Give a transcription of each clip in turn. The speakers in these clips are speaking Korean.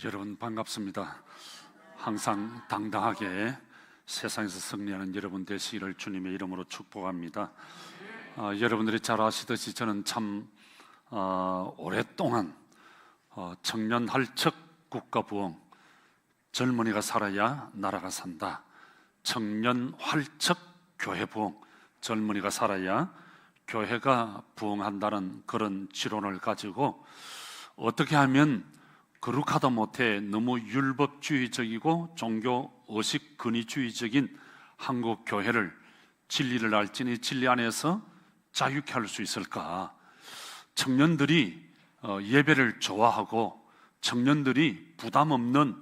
여러분 반갑습니다. 항상 당당하게 세상에서 승리하는 여러분 되시기를 주님의 이름으로 축복합니다. 여러분들이 잘 아시듯이 저는 참 오랫동안 청년 할척 국가 부흥, 젊은이가 살아야 나라가 산다, 청년 활척 교회 부흥, 젊은이가 살아야 교회가 부흥한다는 그런 지론을 가지고 어떻게 하면 거룩하다 못해 너무 율법주의적이고 종교 의식 근위주의적인 한국 교회를 진리를 알지니 진리 안에서 자유케 할 수 있을까? 청년들이 예배를 좋아하고 청년들이 부담 없는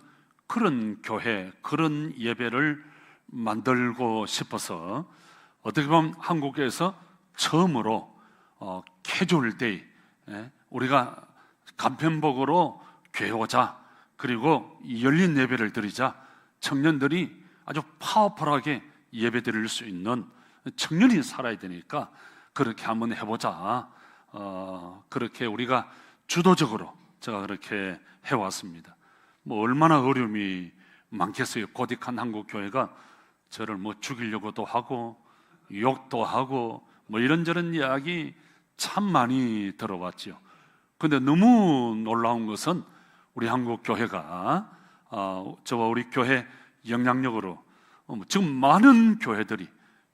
그런 교회, 그런 예배를 만들고 싶어서 어떻게 보면 한국에서 처음으로 캐주얼데이, 우리가 간편복으로 교회 오자, 그리고 열린 예배를 드리자, 청년들이 아주 파워풀하게 예배 드릴 수 있는 청년이 살아야 되니까 그렇게 한번 해보자. 그렇게 우리가 주도적으로 제가 그렇게 해왔습니다. 뭐 얼마나 어려움이 많겠어요. 고딕한 한국 교회가 저를 뭐 죽이려고도 하고 욕도 하고 뭐 이런저런 이야기 참 많이 들어봤죠. 근데 너무 놀라운 것은 우리 한국 교회가 저와 우리 교회 영향력으로 지금 많은 교회들이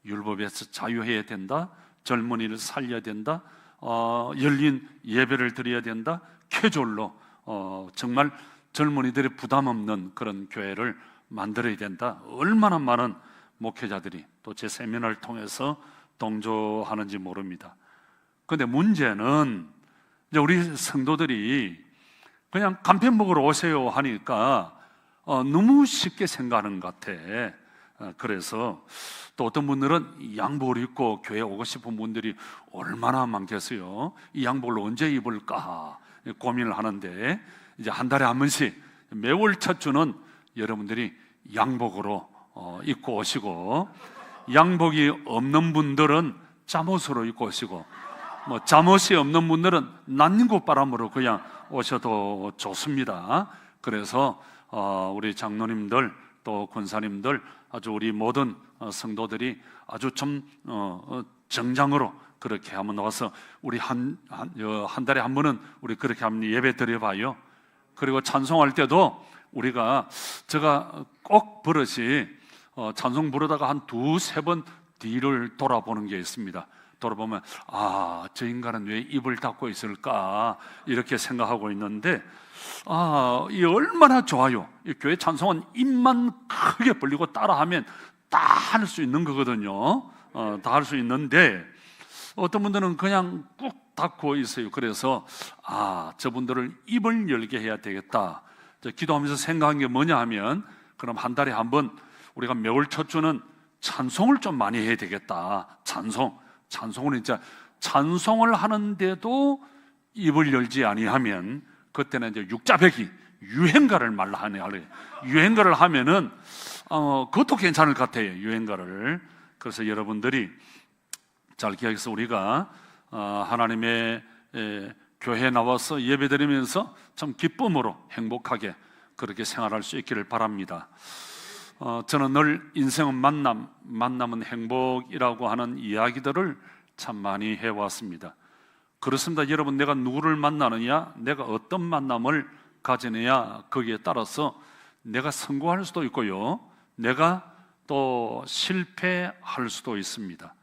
율법에서 자유해야 된다, 젊은이를 살려야 된다, 열린 예배를 드려야 된다, 캐주얼로 정말 젊은이들의 부담 없는 그런 교회를 만들어야 된다. 얼마나 많은 목회자들이 또 제 세미나를 통해서 동조하는지 모릅니다. 그런데 문제는 이제 우리 성도들이 그냥 간편 먹으러 오세요 하니까 너무 쉽게 생각하는 것 같아. 그래서 또 어떤 분들은 양복을 입고 교회 오고 싶은 분들이 얼마나 많겠어요. 이 양복을 언제 입을까 고민을 하는데, 이제 한 달에 한 번씩 매월 첫 주는 여러분들이 양복으로 입고 오시고, 양복이 없는 분들은 잠옷으로 입고 오시고, 뭐 잠옷이 없는 분들은 난닝구바람으로 그냥 오셔도 좋습니다. 그래서 우리 장로님들 또 권사님들, 아주 우리 모든 성도들이 아주 좀 정장으로 그렇게 한번 와서 우리 한 달에 한 번은 우리 그렇게 한번 예배 드려봐요. 그리고 찬송할 때도 우리가, 제가 꼭 버릇이 찬송 부르다가 한 두세 번 뒤를 돌아보는 게 있습니다. 돌아보면 저 인간은 왜 입을 닫고 있을까 이렇게 생각하고 있는데, 이 얼마나 좋아요. 이 교회 찬송은 입만 크게 벌리고 따라하면 다 할 수 있는 거거든요. 다 할 수 있는데 어떤 분들은 그냥 꾹 닫고 있어요. 그래서 저분들을 입을 열게 해야 되겠다. 기도하면서 생각한 게 뭐냐 하면, 그럼 한 달에 한 번 우리가 매월 첫 주는 찬송을 좀 많이 해야 되겠다. 찬송을 이제 찬송을 하는데도 입을 열지 아니하면 그때는 이제 육자배기 유행가를 말라 하네. 유행가를 하면은 그것도 괜찮을 것 같아요. 유행가를. 그래서 여러분들이 잘 기억해서 우리가 하나님의 교회에 나와서 예배드리면서 참 기쁨으로 행복하게 그렇게 생활할 수 있기를 바랍니다. 저는 늘 인생은 만남은 행복이라고 하는 이야기들을 참 많이 해왔습니다. 그렇습니다. 여러분, 내가 누구를 만나느냐, 내가 어떤 만남을 가지느냐, 거기에 따라서 내가 성공할 수도 있고요, 내가 또 실패할 수도 있습니다.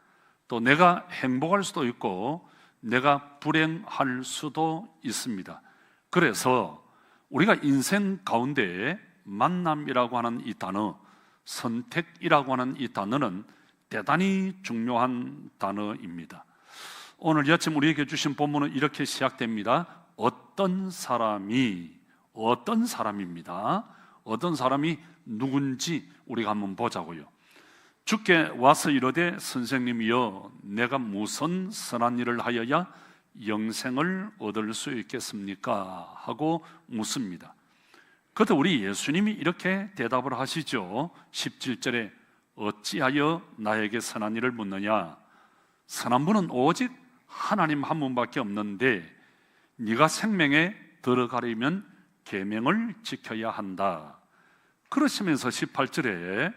또 내가 행복할 수도 있고 내가 불행할 수도 있습니다. 그래서 우리가 인생 가운데 만남이라고 하는 이 단어, 선택이라고 하는 이 단어는 대단히 중요한 단어입니다. 오늘 이 아침 우리에게 주신 본문은 이렇게 시작됩니다. 어떤 사람입니다. 어떤 사람이 누군지 우리가 한번 보자고요. 주께 와서 이르되 선생님이여, 내가 무슨 선한 일을 하여야 영생을 얻을 수 있겠습니까? 하고 묻습니다. 그때 우리 예수님이 이렇게 대답을 하시죠. 17절에 어찌하여 나에게 선한 일을 묻느냐? 선한 분은 오직 하나님 한 분밖에 없는데 네가 생명에 들어가려면 계명을 지켜야 한다. 그러시면서 18절에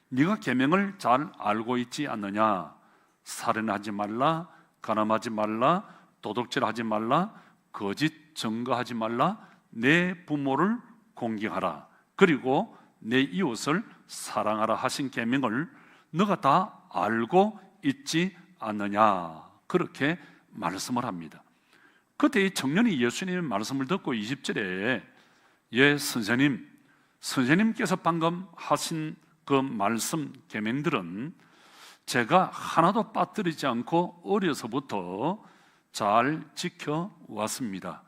네가 계명을 잘 알고 있지 않느냐? 살인하지 말라, 간음하지 말라, 도둑질하지 말라, 거짓 증거하지 말라, 내 부모를 공경하라, 그리고 내 이웃을 사랑하라 하신 계명을 너가 다 알고 있지 않느냐? 그렇게 말씀을 합니다. 그때 이 청년이 예수님의 말씀을 듣고 20절에 예 선생님께서 방금 하신 그 말씀 계명들은 제가 하나도 빠뜨리지 않고 어려서부터 잘 지켜왔습니다.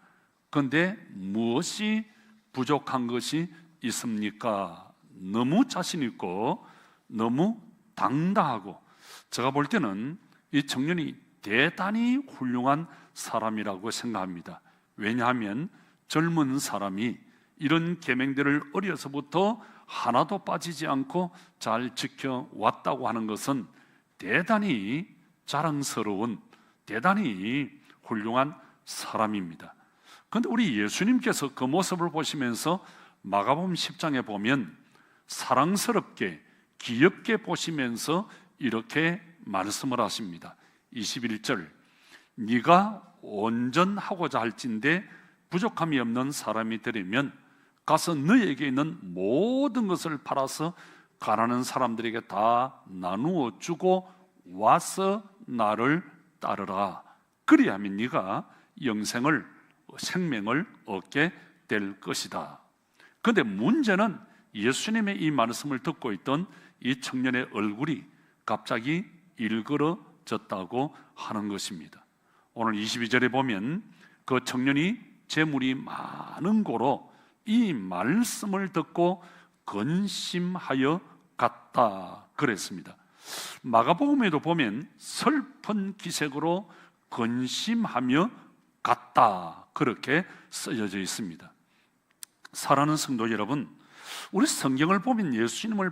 그런데 무엇이 부족한 것이 있습니까? 너무 자신 있고 너무 당당하고, 제가 볼 때는 이 청년이 대단히 훌륭한 사람이라고 생각합니다. 왜냐하면 젊은 사람이 이런 계명들을 어려서부터 하나도 빠지지 않고 잘 지켜왔다고 하는 것은 대단히 자랑스러운, 대단히 훌륭한 사람입니다. 그런데 우리 예수님께서 그 모습을 보시면서 마가복음 10장에 보면 사랑스럽게 귀엽게 보시면서 이렇게 말씀을 하십니다. 21절, 네가 온전하고자 할진대 부족함이 없는 사람이 되려면 가서 너에게 있는 모든 것을 팔아서 가난한 사람들에게 다 나누어 주고 와서 나를 따르라. 그리하면 네가 생명을 얻게 될 것이다. 그런데 문제는 예수님의 이 말씀을 듣고 있던 이 청년의 얼굴이 갑자기 일그러졌다고 하는 것입니다. 오늘 22절에 보면 그 청년이 재물이 많은 고로 이 말씀을 듣고 근심하여 갔다 그랬습니다. 마가복음에도 보면 슬픈 기색으로 근심하며 갔다 그렇게 쓰여져 있습니다. 사랑하는 성도 여러분, 우리 성경을 보면 예수님을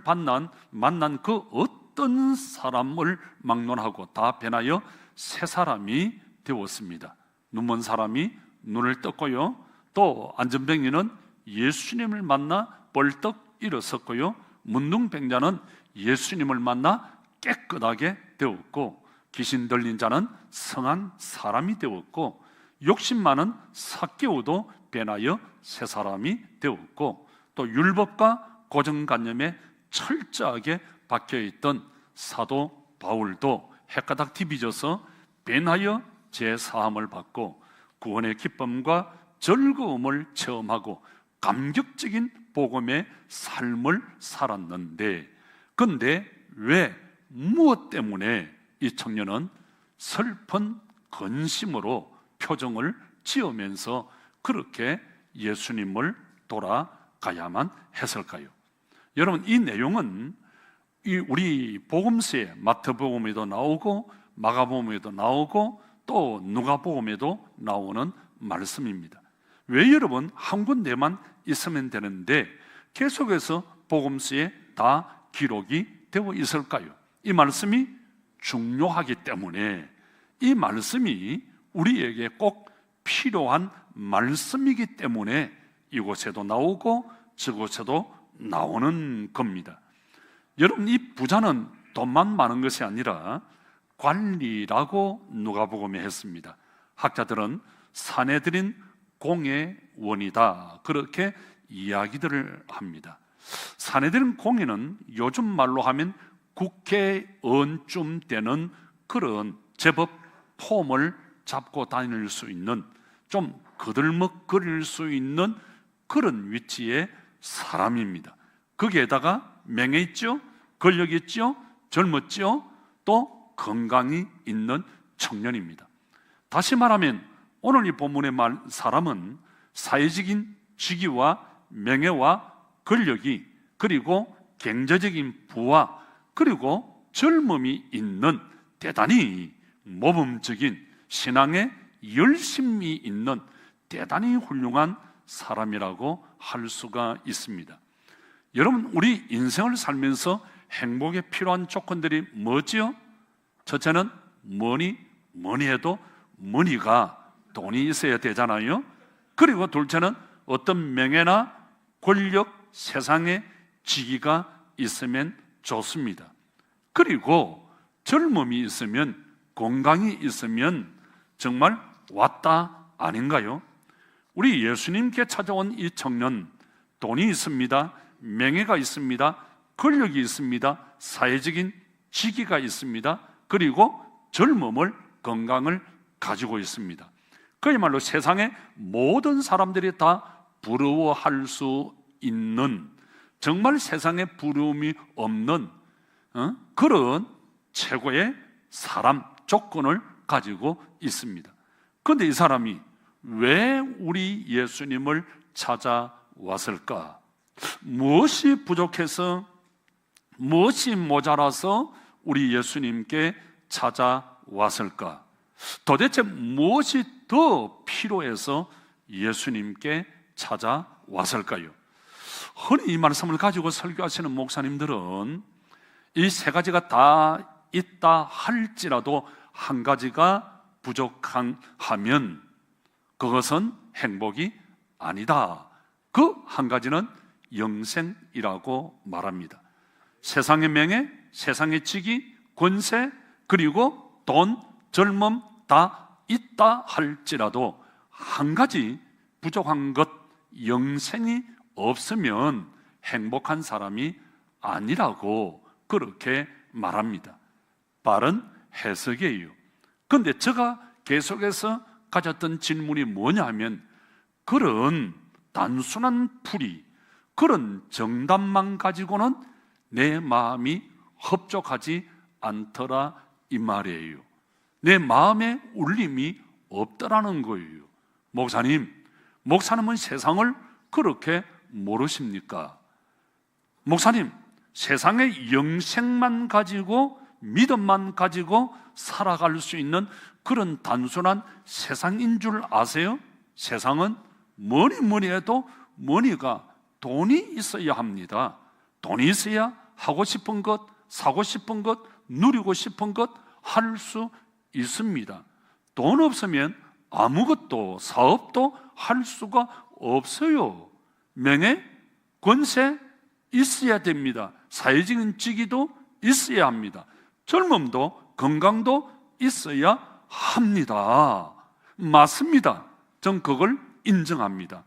만난 그 어떤 사람을 막론하고 다 변하여 새 사람이 되었습니다. 눈먼 사람이 눈을 떴고요, 또 안전병이는 예수님을 만나 벌떡 일어섰고요, 문둥병자는 예수님을 만나 깨끗하게 되었고, 귀신 들린 자는 성한 사람이 되었고, 욕심 많은 삭개오도 변하여 새 사람이 되었고, 또 율법과 고정관념에 철저하게 박혀있던 사도 바울도 헷가닥 뒤비져서 변하여 제사함을 받고 구원의 기쁨과 즐거움을 체험하고 감격적인 복음의 삶을 살았는데, 그런데 왜 무엇 때문에 이 청년은 슬픈 근심으로 표정을 지으면서 그렇게 예수님을 돌아가야만 했을까요? 여러분, 이 내용은 우리 복음서에 마태복음에도 나오고 마가복음에도 나오고 또 누가복음에도 나오는 말씀입니다. 왜 여러분 한 군데만 있으면 되는데 계속해서 복음서에 다 기록이 되어 있을까요? 이 말씀이 중요하기 때문에, 이 말씀이 우리에게 꼭 필요한 말씀이기 때문에 이곳에도 나오고 저곳에도 나오는 겁니다. 여러분, 이 부자는 돈만 많은 것이 아니라 관리라고 누가복음에 했습니다. 학자들은 사내들인 공의 원이다 그렇게 이야기들을 합니다. 사내들인 공의는 요즘 말로 하면 국회의원쯤 되는 그런 제법 폼을 잡고 다닐 수 있는, 좀 거들먹거릴 수 있는 그런 위치의 사람입니다. 거기에다가 명예 있죠, 권력이 있죠, 젊었죠, 또 건강이 있는 청년입니다. 다시 말하면 오늘 이 본문의 사람은 사회적인 직위와 명예와 권력이, 그리고 경제적인 부와, 그리고 젊음이 있는 대단히 모범적인 신앙에 열심이 있는 대단히 훌륭한 사람이라고 할 수가 있습니다. 여러분, 우리 인생을 살면서 행복에 필요한 조건들이 뭐지요? 첫째는 뭐니 해도 머니가, 돈이 있어야 되잖아요. 그리고 둘째는 어떤 명예나 권력, 세상의 지위가 있으면 좋습니다. 그리고 젊음이 있으면, 건강이 있으면 정말 왔다 아닌가요? 우리 예수님께 찾아온 이 청년, 돈이 있습니다, 명예가 있습니다, 권력이 있습니다, 사회적인 지위가 있습니다, 그리고 젊음을, 건강을 가지고 있습니다. 그야말로 세상의 모든 사람들이 다 부러워할 수 있는, 정말 세상에 부러움이 없는 그런 최고의 사람, 조건을 가지고 있습니다. 그런데 이 사람이 왜 우리 예수님을 찾아왔을까? 무엇이 부족해서, 무엇이 모자라서 우리 예수님께 찾아왔을까? 도대체 무엇이 더 필요해서 예수님께 찾아왔을까요? 흔히 이 말씀을 가지고 설교하시는 목사님들은 이 세 가지가 다 있다 할지라도 한 가지가 부족하면 그것은 행복이 아니다. 그 한 가지는 영생이라고 말합니다. 세상의 명예, 세상의 직위, 권세, 그리고 돈, 젊음 다 있다 할지라도 한 가지 부족한 것, 영생이 없으면 행복한 사람이 아니라고 그렇게 말합니다. 바른 해석이에요. 그런데 제가 계속해서 가졌던 질문이 뭐냐 하면, 그런 단순한 풀이, 그런 정답만 가지고는 내 마음이 흡족하지 않더라 이 말이에요. 내 마음에 울림이 없더라는 거예요. 목사님은 세상을 그렇게 모르십니까? 목사님, 세상의 영생만 가지고, 믿음만 가지고 살아갈 수 있는 그런 단순한 세상인 줄 아세요? 세상은 뭐니 해도 뭐니가 돈이 있어야 합니다. 돈이 있어야 하고 싶은 것, 사고 싶은 것, 누리고 싶은 것 할 수 있습니다. 돈 없으면 아무것도, 사업도 할 수가 없어요. 명예, 권세 있어야 됩니다. 사회적인 직위도 있어야 합니다. 젊음도, 건강도 있어야 합니다. 맞습니다. 전 그걸 인정합니다.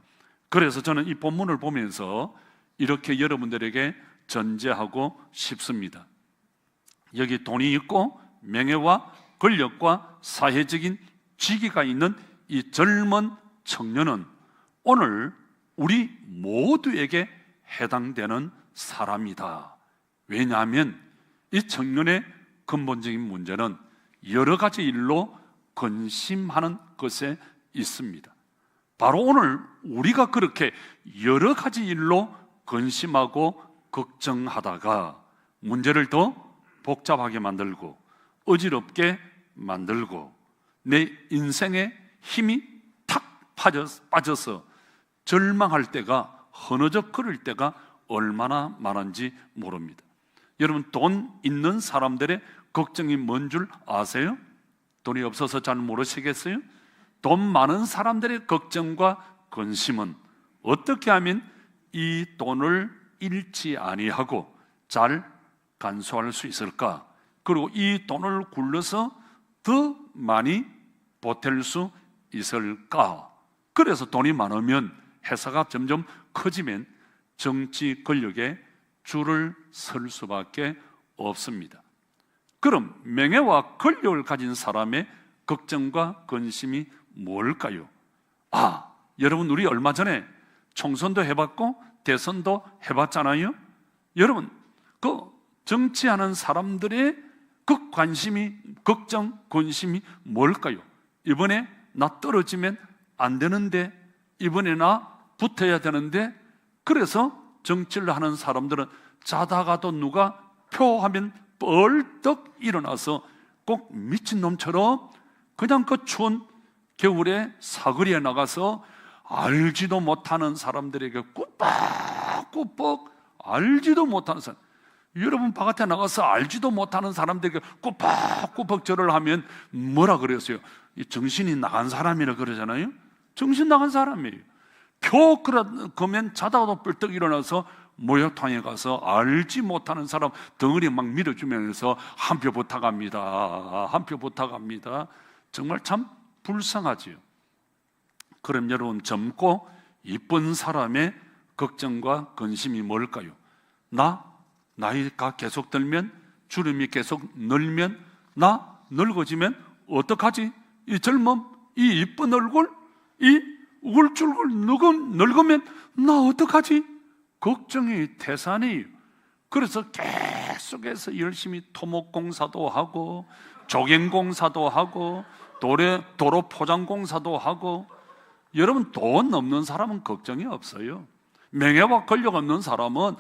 그래서 저는 이 본문을 보면서 이렇게 여러분들에게 전제하고 싶습니다. 여기 돈이 있고 명예와 권력과 사회적인 직위가 있는 이 젊은 청년은 오늘 우리 모두에게 해당되는 사람이다. 왜냐하면 이 청년의 근본적인 문제는 여러 가지 일로 근심하는 것에 있습니다. 바로 오늘 우리가 그렇게 여러 가지 일로 근심하고 걱정하다가 문제를 더 복잡하게 만들고 어지럽게 만들고 내 인생에 힘이 탁 빠져서 절망할 때가, 흐느적거릴 때가 얼마나 많은지 모릅니다. 여러분, 돈 있는 사람들의 걱정이 뭔 줄 아세요? 돈이 없어서 잘 모르시겠어요? 돈 많은 사람들의 걱정과 근심은 어떻게 하면 이 돈을 잃지 아니하고 잘 간수할 수 있을까? 그리고 이 돈을 굴려서 더 많이 보탤 수 있을까? 그래서 돈이 많으면, 회사가 점점 커지면 정치 권력에 줄을 설 수밖에 없습니다. 그럼 명예와 권력을 가진 사람의 걱정과 근심이 뭘까요? 여러분, 우리 얼마 전에 총선도 해봤고 대선도 해봤잖아요. 여러분, 그 정치하는 사람들의 그 관심이, 걱정, 근심이 뭘까요? 이번에 나 떨어지면 안 되는데, 이번에 나 붙어야 되는데. 그래서 정치를 하는 사람들은 자다가도 누가 표하면 벌떡 일어나서 꼭 미친놈처럼 그냥 그 추운 겨울에 사거리에 나가서 알지도 못하는 사람들에게 꾸벅꾸벅, 알지도 못하는 사람, 여러분 바깥에 나가서 알지도 못하는 사람들에게 꾸벅꾸벅 절을 하면 뭐라 그랬어요? 정신이 나간 사람이라 그러잖아요. 정신 나간 사람이에요. 표 그러면 자다가도 뻘떡 일어나서 목욕탕에 가서 알지 못하는 사람 덩어리 막 밀어주면서 한 표 부탁합니다, 한 표 부탁합니다. 정말 참 불쌍하지요. 그럼 여러분, 젊고 이쁜 사람의 걱정과 근심이 뭘까요? 나이가 계속 들면, 주름이 계속 늘면, 나 늙어지면 어떡하지? 이 젊음, 이 이쁜 얼굴, 이 울줄울 늙으면 나 어떡하지? 걱정이 태산이에요. 그래서 계속해서 열심히 토목공사도 하고, 조경공사도 하고, 도로 포장공사도 하고. 여러분, 돈 없는 사람은 걱정이 없어요. 명예와 권력 없는 사람은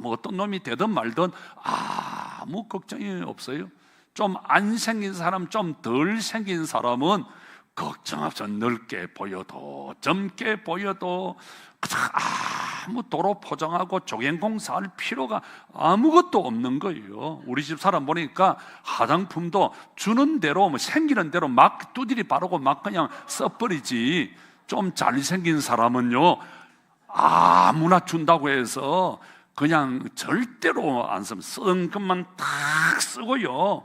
뭐 어떤 놈이 되든 말든 아무 걱정이 없어요. 좀 안 생긴 사람, 좀 덜 생긴 사람은 걱정 없어. 넓게 보여도 젊게 보여도 아무 도로 포장하고 조경공사 할 필요가 아무것도 없는 거예요. 우리 집 사람 보니까 화장품도 주는 대로, 뭐 생기는 대로 막 두드리 바르고 막 그냥 써버리지. 좀 잘생긴 사람은요, 아무나 준다고 해서 그냥 절대로 안 쓰면 쓰는 것만 딱 쓰고요.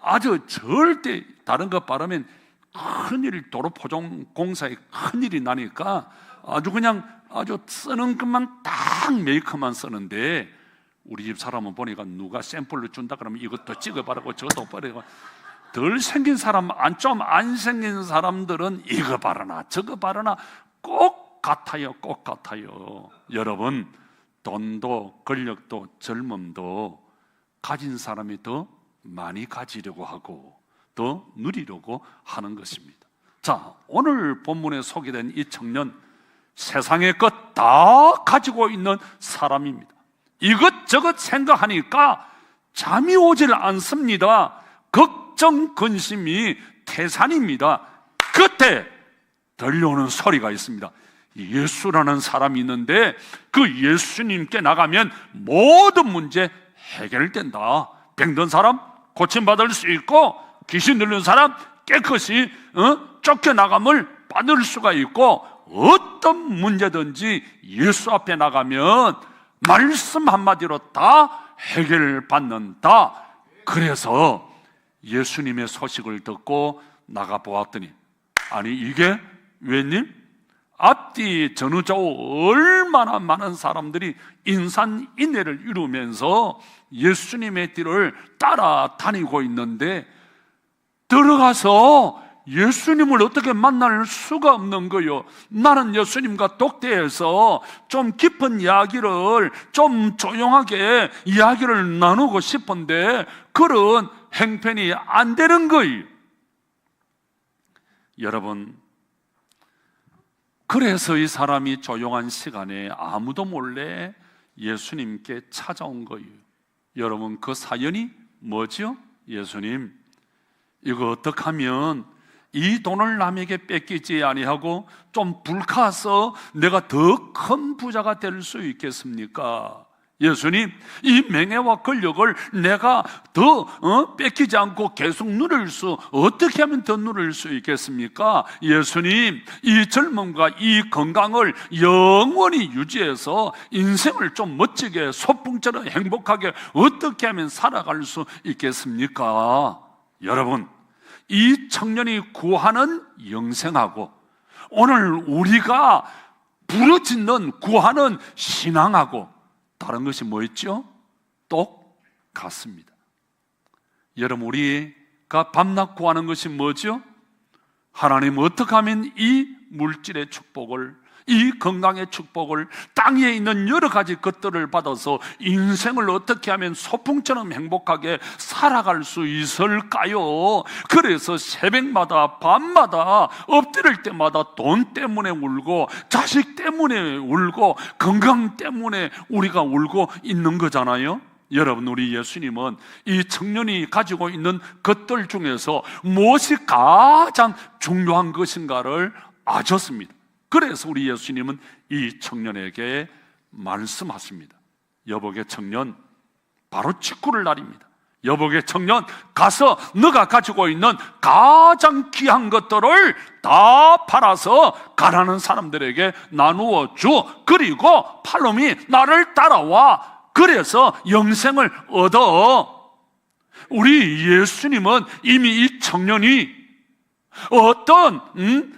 아주 절대 다른 거 바르면 큰일, 도로 포장 공사에 큰일이 나니까 아주 쓰는 것만 딱 메이크업만 쓰는데, 우리 집 사람은 보니까 누가 샘플로 준다 그러면 이것도 찍어 바르고 저것도 바르고, 덜 생긴 사람, 좀 안 생긴 사람들은 이거 바르나 저거 바르나 꼭 같아요. 꼭 같아요. 여러분, 돈도 권력도 젊음도 가진 사람이 더 많이 가지려고 하고 더 누리려고 하는 것입니다. 자, 오늘 본문에 소개된 이 청년, 세상의 것 다 가지고 있는 사람입니다. 이것저것 생각하니까 잠이 오질 않습니다. 걱정, 근심이 태산입니다. 그때 들려오는 소리가 있습니다. 예수라는 사람이 있는데 그 예수님께 나가면 모든 문제 해결된다. 병든 사람 고침받을 수 있고, 귀신 들린 사람 깨끗이 쫓겨나감을 받을 수가 있고, 어떤 문제든지 예수 앞에 나가면 말씀 한마디로 다 해결받는다. 그래서 예수님의 소식을 듣고 나가보았더니, 아니 이게 웬일? 앞뒤 전후좌우 얼마나 많은 사람들이 인산인해를 이루면서 예수님의 뒤를 따라다니고 있는데, 들어가서 예수님을 어떻게 만날 수가 없는 거요. 나는 예수님과 독대해서 좀 깊은 이야기를, 좀 조용하게 이야기를 나누고 싶은데 그런 행편이 안 되는 거예요. 여러분, 그래서 이 사람이 조용한 시간에 아무도 몰래 예수님께 찾아온 거예요. 여러분, 그 사연이 뭐죠? 예수님, 이거 어떻게 하면 이 돈을 남에게 뺏기지 아니하고 좀 불카서 내가 더 큰 부자가 될 수 있겠습니까? 예수님, 이 명예와 권력을 내가 더 뺏기지 않고 계속 어떻게 하면 더 누릴 수 있겠습니까? 예수님, 이 젊음과 이 건강을 영원히 유지해서 인생을 좀 멋지게 소풍처럼 행복하게 어떻게 하면 살아갈 수 있겠습니까? 여러분, 이 청년이 구하는 영생하고 오늘 우리가 부르짖는 구하는 신앙하고 다른 것이 뭐 있죠? 똑같습니다. 여러분, 우리가 밤낮 구하는 것이 뭐죠? 하나님, 어떻게 하면 이 물질의 축복을, 이 건강의 축복을, 땅에 있는 여러 가지 것들을 받아서 인생을 어떻게 하면 소풍처럼 행복하게 살아갈 수 있을까요? 그래서 새벽마다 밤마다 엎드릴 때마다 돈 때문에 울고, 자식 때문에 울고, 건강 때문에 우리가 울고 있는 거잖아요. 여러분, 우리 예수님은 이 청년이 가지고 있는 것들 중에서 무엇이 가장 중요한 것인가를 아셨습니다. 그래서 우리 예수님은 이 청년에게 말씀하십니다. 여보게 청년, 바로 직구를 날입니다. 여복의 청년, 가서 너가 가지고 있는 가장 귀한 것들을 다 팔아서 가난한 사람들에게 나누어 주. 그리고 팔놈이 나를 따라와. 그래서 영생을 얻어. 우리 예수님은 이미 이 청년이 어떤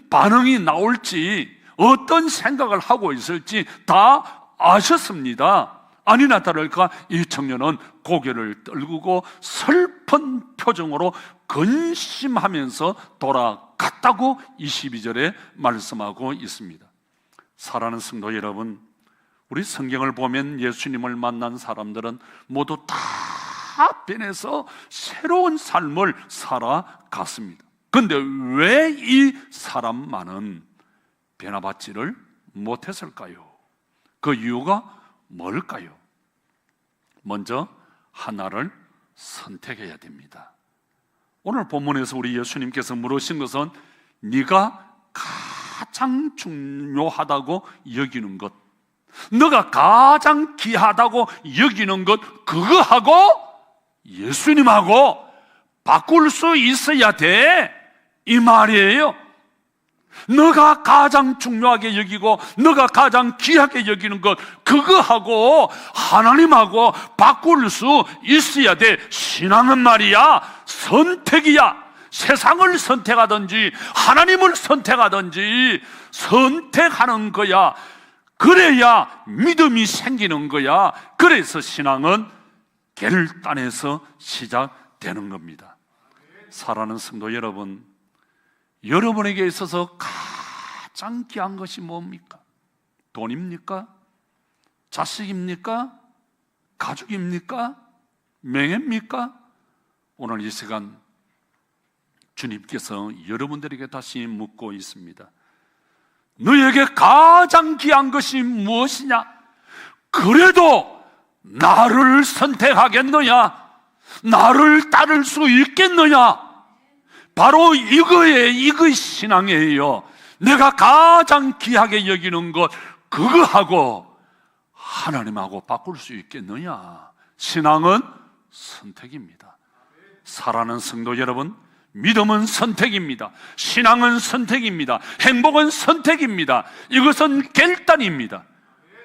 반응이 나올지, 어떤 생각을 하고 있을지 다 아셨습니다. 아니나 다를까 이 청년은 고개를 떨구고 슬픈 표정으로 근심하면서 돌아갔다고 22절에 말씀하고 있습니다. 사랑하는 성도 여러분, 우리 성경을 보면 예수님을 만난 사람들은 모두 다 변해서 새로운 삶을 살아갔습니다. 그런데 왜 이 사람만은 변화받지를 못했을까요? 그 이유가 뭘까요? 먼저 하나를 선택해야 됩니다. 오늘 본문에서 우리 예수님께서 물으신 것은 네가 가장 중요하다고 여기는 것, 너가 가장 귀하다고 여기는 것, 그거하고 예수님하고 바꿀 수 있어야 돼, 이 말이에요. 너가 가장 중요하게 여기고 너가 가장 귀하게 여기는 것, 그거하고 하나님하고 바꿀 수 있어야 돼. 신앙은 말이야, 선택이야. 세상을 선택하든지 하나님을 선택하든지 선택하는 거야. 그래야 믿음이 생기는 거야. 그래서 신앙은 결단에서 시작되는 겁니다. 사랑하는 성도 여러분, 여러분에게 있어서 가장 귀한 것이 뭡니까? 돈입니까? 자식입니까? 가족입니까? 명예입니까? 오늘 이 시간 주님께서 여러분들에게 다시 묻고 있습니다. 너에게 가장 귀한 것이 무엇이냐? 그래도 나를 선택하겠느냐? 나를 따를 수 있겠느냐? 바로 이거의 신앙이에요. 내가 가장 귀하게 여기는 것, 그거하고 하나님하고 바꿀 수 있겠느냐? 신앙은 선택입니다. 사랑하는 성도 여러분, 믿음은 선택입니다. 신앙은 선택입니다. 행복은 선택입니다. 이것은 결단입니다.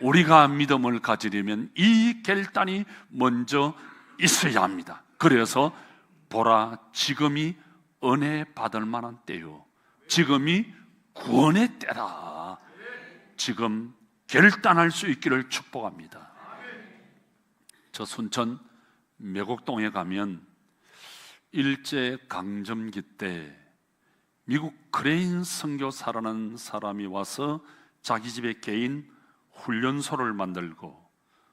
우리가 믿음을 가지려면 이 결단이 먼저 있어야 합니다. 그래서 보라, 지금이 은혜 받을 만한 때요, 지금이 구원의 때라. 지금 결단할 수 있기를 축복합니다. 저 순천 매곡동에 가면 일제강점기 때 미국 크레인 선교사라는 사람이 와서 자기 집에 개인 훈련소를 만들고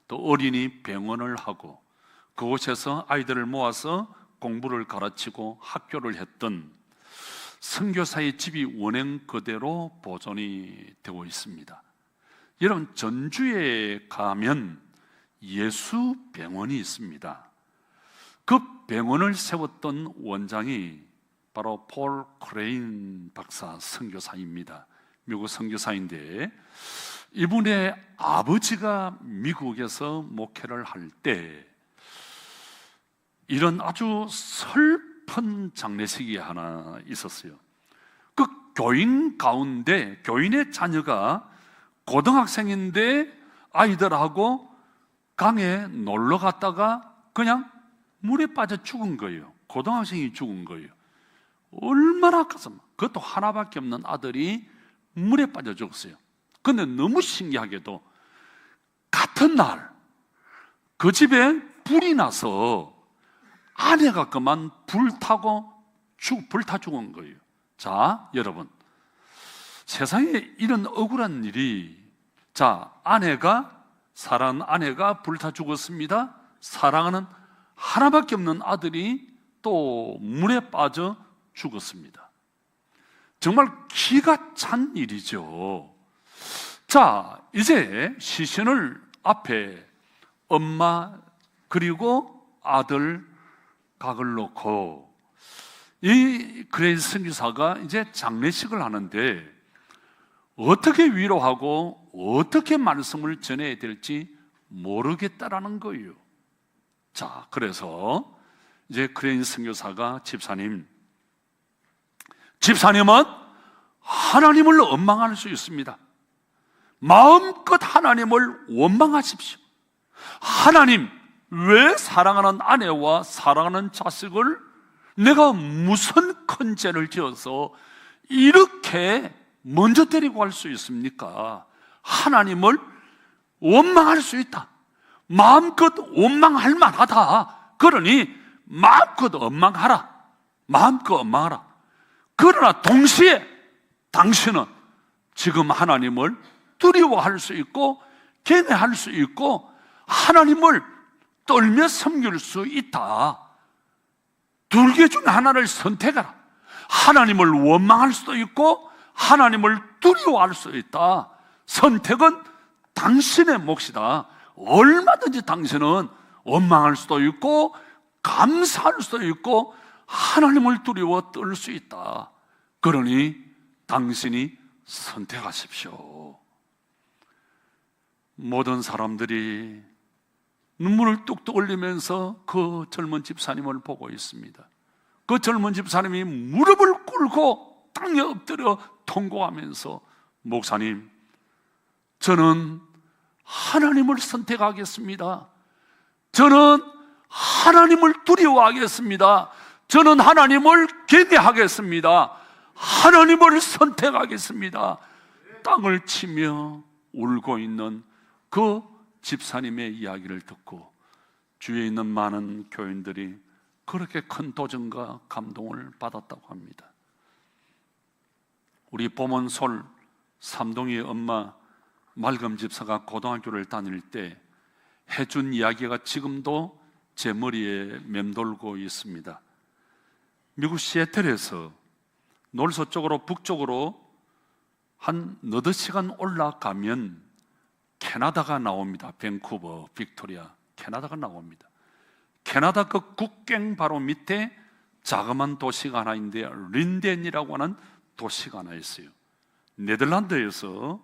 또 어린이 병원을 하고 그곳에서 아이들을 모아서 공부를 가르치고 학교를 했던 선교사의 집이 원행 그대로 보존이 되고 있습니다. 여러분, 전주에 가면 예수병원이 있습니다. 그 병원을 세웠던 원장이 바로 폴 크레인 박사 선교사입니다. 미국 선교사인데 이분의 아버지가 미국에서 목회를 할 때 이런 아주 슬픈 장례식이 하나 있었어요. 그 교인 가운데 교인의 자녀가 고등학생인데 아이들하고 강에 놀러 갔다가 그냥 물에 빠져 죽은 거예요. 고등학생이 죽은 거예요. 얼마나 아깝습니까? 그것도 하나밖에 없는 아들이 물에 빠져 죽었어요. 근데 너무 신기하게도 같은 날 그 집에 불이 나서 아내가 그만 불타 죽은 거예요. 자, 여러분, 세상에 이런 억울한 일이, 자, 사랑하는 아내가 불타 죽었습니다. 사랑하는 하나밖에 없는 아들이 또 물에 빠져 죽었습니다. 정말 기가 찬 일이죠. 자, 이제 시신을 앞에 엄마 그리고 아들 각을 놓고 이 그레이스 선교사가 이제 장례식을 하는데 어떻게 위로하고 어떻게 말씀을 전해야 될지 모르겠다라는 거예요. 자, 그래서 이제 크레인 선교사가 집사님은 하나님을 원망할 수 있습니다. 마음껏 하나님을 원망하십시오. 하나님, 왜 사랑하는 아내와 사랑하는 자식을 내가 무슨 큰 죄를 지어서 이렇게 먼저 데리고 갈 수 있습니까? 하나님을 원망할 수 있다. 마음껏 원망할 만하다. 그러니 마음껏 원망하라. 마음껏 원망하라. 그러나 동시에 당신은 지금 하나님을 두려워할 수 있고 경외할 수 있고 하나님을 떨며 섬길 수 있다. 둘 개 중 하나를 선택하라. 하나님을 원망할 수도 있고 하나님을 두려워할 수 있다. 선택은 당신의 몫이다. 얼마든지 당신은 원망할 수도 있고 감사할 수도 있고 하나님을 두려워 떨 수 있다. 그러니 당신이 선택하십시오. 모든 사람들이 눈물을 뚝뚝 흘리면서 그 젊은 집사님을 보고 있습니다. 그 젊은 집사님이 무릎을 꿇고 땅에 엎드려 통곡하면서 목사님, 저는 하나님을 선택하겠습니다. 저는 하나님을 두려워하겠습니다. 저는 하나님을 경외하겠습니다. 하나님을 선택하겠습니다. 땅을 치며 울고 있는 그 집사님의 이야기를 듣고 주위에 있는 많은 교인들이 그렇게 큰 도전과 감동을 받았다고 합니다. 우리 보문솔 삼동이의 엄마 말금 집사가 고등학교를 다닐 때 해준 이야기가 지금도 제 머리에 맴돌고 있습니다. 미국 시애틀에서 놀서 쪽으로 북쪽으로 한 너댓 시간 올라가면 캐나다가 나옵니다. 밴쿠버, 빅토리아, 캐나다가 나옵니다. 캐나다 그 국경 바로 밑에 자그마한 도시가 하나 있는데 린덴이라고 하는 도시가 하나 있어요. 네덜란드에서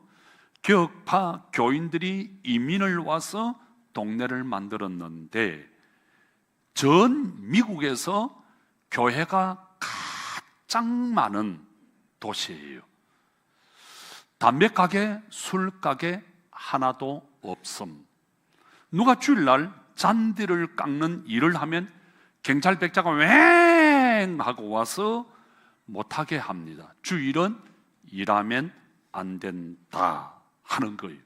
교역파 교인들이 이민을 와서 동네를 만들었는데 전 미국에서 교회가 가장 많은 도시예요. 담배 가게, 술 가게 하나도 없음. 누가 주일날 잔디를 깎는 일을 하면 경찰 백자가 왱 하고 와서 못하게 합니다. 주일은 일하면 안 된다 하는 거예요.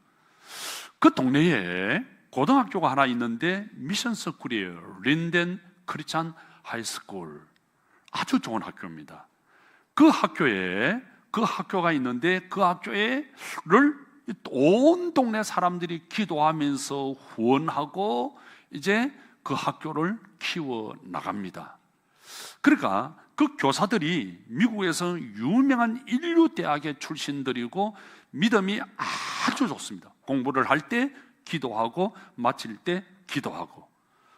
그 동네에 고등학교가 하나 있는데 미션 스쿨이에요. 린덴 크리스찬 하이스쿨. 아주 좋은 학교입니다. 그 학교가 있는데 그 학교를 온 동네 사람들이 기도하면서 후원하고 이제 그 학교를 키워 나갑니다. 그러니까 그 교사들이 미국에서 유명한 인류대학의 출신들이고 믿음이 아주 좋습니다. 공부를 할 때 기도하고 마칠 때 기도하고.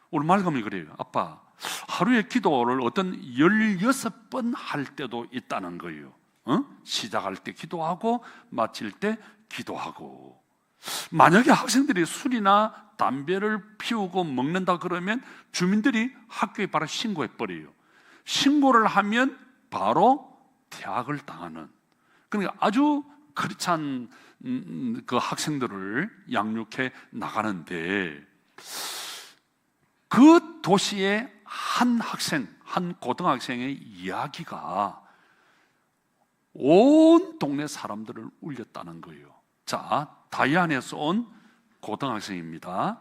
우리 말금이 그래요. 아빠, 하루에 기도를 어떤 16번 할 때도 있다는 거예요. 시작할 때 기도하고 마칠 때 기도하고. 만약에 학생들이 술이나 담배를 피우고 먹는다 그러면 주민들이 학교에 바로 신고해버려요. 신고를 하면 바로 퇴학을 당하는, 그러니까 아주 크리스찬 그 학생들을 양육해 나가는데 그 도시의 한 학생, 한 고등학생의 이야기가 온 동네 사람들을 울렸다는 거예요. 자, 다이안에서 온 고등학생입니다.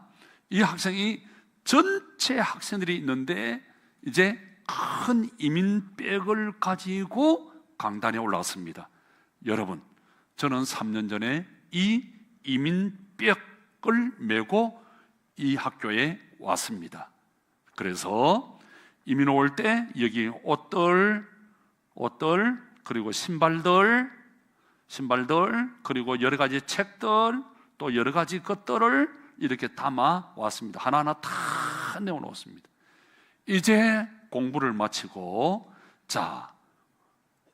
이 학생이 전체 학생들이 있는데 이제 큰 이민백을 가지고 강단에 올라왔습니다. 여러분, 저는 3년 전에 이 이민백을 메고 이 학교에 왔습니다. 그래서 이민 올 때 여기 옷들 그리고 신발들 그리고 여러 가지 책들 또 여러 가지 것들을 이렇게 담아 왔습니다. 하나하나 다 내어놓습니다. 이제 공부를 마치고 자,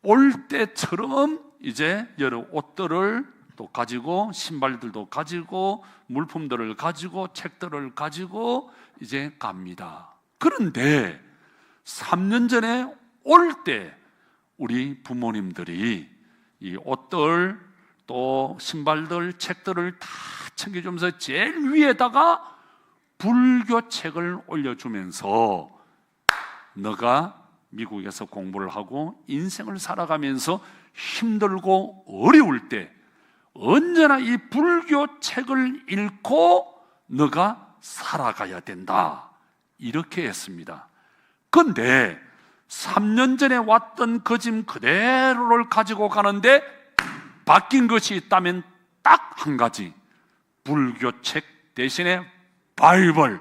올 때처럼 이제 여러 옷들을 또 가지고 신발들도 가지고 물품들을 가지고 책들을 가지고 이제 갑니다. 그런데 3년 전에 올 때 우리 부모님들이 이 옷들 또 신발들 책들을 다 챙겨주면서 제일 위에다가 불교 책을 올려주면서 너가 미국에서 공부를 하고 인생을 살아가면서 힘들고 어려울 때 언제나 이 불교 책을 읽고 너가 살아가야 된다, 이렇게 했습니다. 그런데 3년 전에 왔던 그 짐 그대로를 가지고 가는데 바뀐 것이 있다면 딱 한 가지, 불교책 대신에 바이블,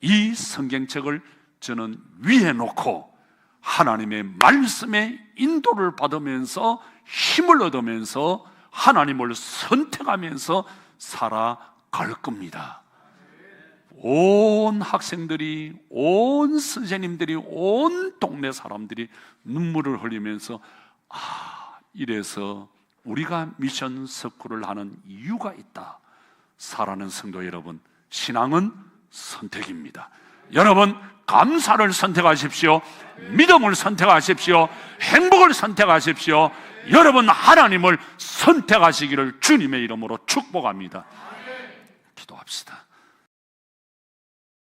이 성경책을 저는 위에 놓고 하나님의 말씀에 인도를 받으면서 힘을 얻으면서 하나님을 선택하면서 살아갈 겁니다. 온 학생들이, 온 선생님들이, 온 동네 사람들이 눈물을 흘리면서 이래서 우리가 미션 스쿨을 하는 이유가 있다. 사랑하는 성도 여러분, 신앙은 선택입니다. 여러분, 감사를 선택하십시오. 믿음을 선택하십시오. 행복을 선택하십시오. 여러분, 하나님을 선택하시기를 주님의 이름으로 축복합니다. 기도합시다.